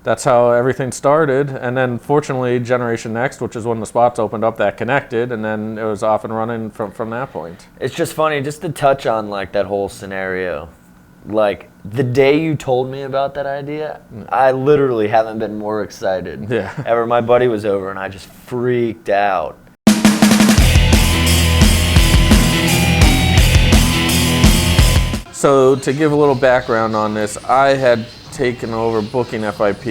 that's how everything started. And then fortunately Generation Next, which is when the spots opened up, that connected, and then it was off and running from that point. It's just funny, just to touch on like that whole scenario. Like the day you told me about that idea, I literally haven't been more excited ever. My buddy was over and I just freaked out. So to give a little background on this, I had taken over booking FIP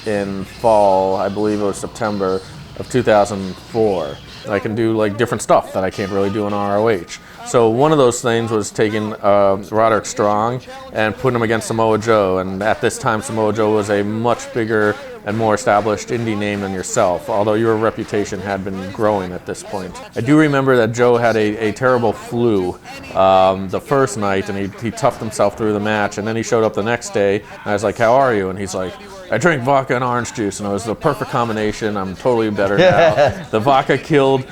in fall, I believe it was September of 2004. I can do like different stuff that I can't really do in ROH. So one of those things was taking Roderick Strong and putting him against Samoa Joe. And at this time, Samoa Joe was a much bigger and more established indie name than yourself, although your reputation had been growing at this point. I do remember that Joe had a terrible flu the first night, and he toughed himself through the match, and then he showed up the next day, and I was like, how are you? And he's like, I drank vodka and orange juice, and it was the perfect combination. I'm totally better now. The vodka killed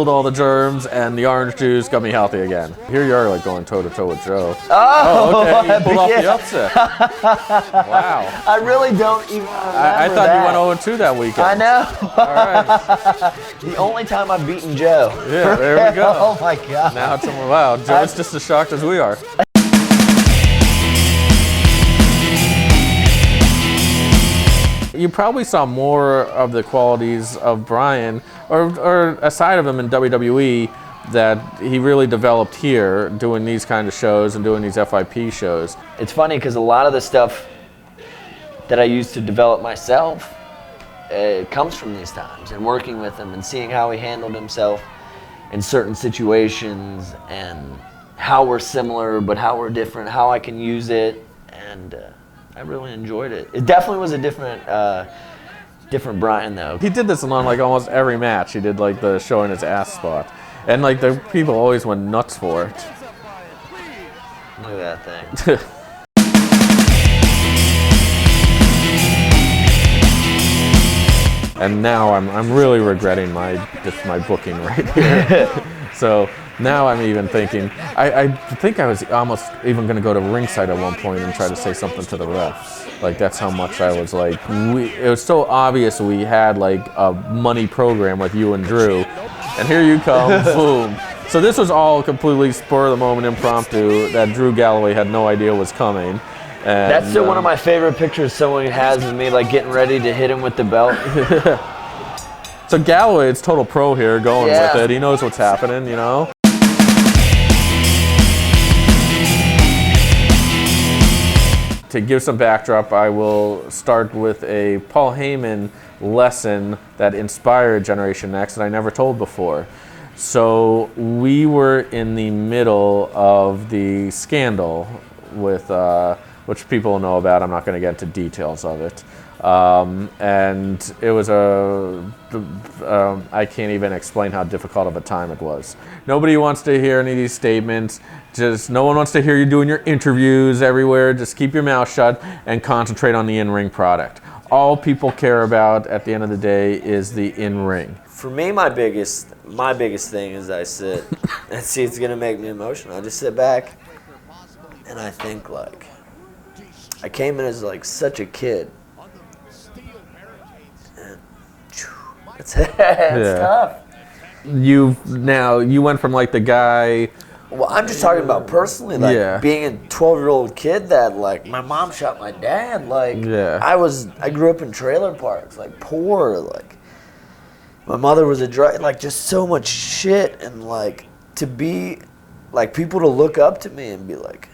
all the germs, and the orange juice got me healthy again. Here you are, like going toe to toe with Joe. Oh, okay, you pulled off the upset. Wow. I really don't even remember I thought that. you went 0-2 that weekend. I know. All right. The only time I've beaten Joe. Yeah, there we go. Oh my God. Now it's wow. Joe's just as shocked as we are. You probably saw more of the qualities of Brian, or a side of him in WWE that he really developed here, doing these kind of shows and doing these FIP shows. It's funny because a lot of the stuff that I used to develop myself, it comes from these times and working with him and seeing how he handled himself in certain situations and how we're similar but how we're different, how I can use it, and I really enjoyed it. It definitely was a different Brian though. He did this on like almost every match. He did like the showing his ass spot, and like the people always went nuts for it. Look at that thing. And now I'm really regretting my booking right here. So now I'm even thinking, I think I was almost even going to go to ringside at one point and try to say something to the refs. Like that's how much I was like, it was so obvious we had like a money program with you and Drew. And here you come, boom. So this was all completely spur of the moment impromptu that Drew Galloway had no idea was coming. And, that's still one of my favorite pictures someone has of me like getting ready to hit him with the belt. So Galloway, it's total pro here, going with it. He knows what's happening, you know? To give some backdrop, I will start with a Paul Heyman lesson that inspired Generation Next that I never told before. So we were in the middle of the scandal with, which people know about. I'm not going to get into details of it. And it was I can't even explain how difficult of a time it was. Nobody wants to hear any of these statements. No one wants to hear you doing your interviews everywhere. Just keep your mouth shut and concentrate on the in-ring product. All people care about at the end of the day is the in-ring. For me, my biggest thing is I sit and see, it's gonna make me emotional. I just sit back and I think like I came in as like such a kid. And it's tough. You went from like the guy. Well, I'm just talking about personally, like being a 12-year-old kid that like my mom shot my dad. Like I grew up in trailer parks, like poor, like my mother was a drug, like just so much shit, and like to be like people to look up to me and be like,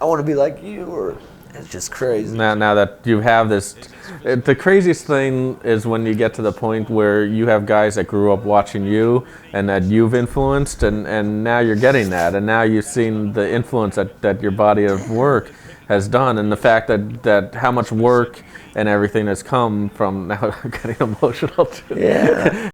I want to be like you, or it's just crazy. Now that you have this, the craziest thing is when you get to the point where you have guys that grew up watching you and that you've influenced, and now you're getting that, and now you've seen the influence that your body of work has done, and the fact that how much work and everything has come from. Now I'm getting emotional too. Yeah.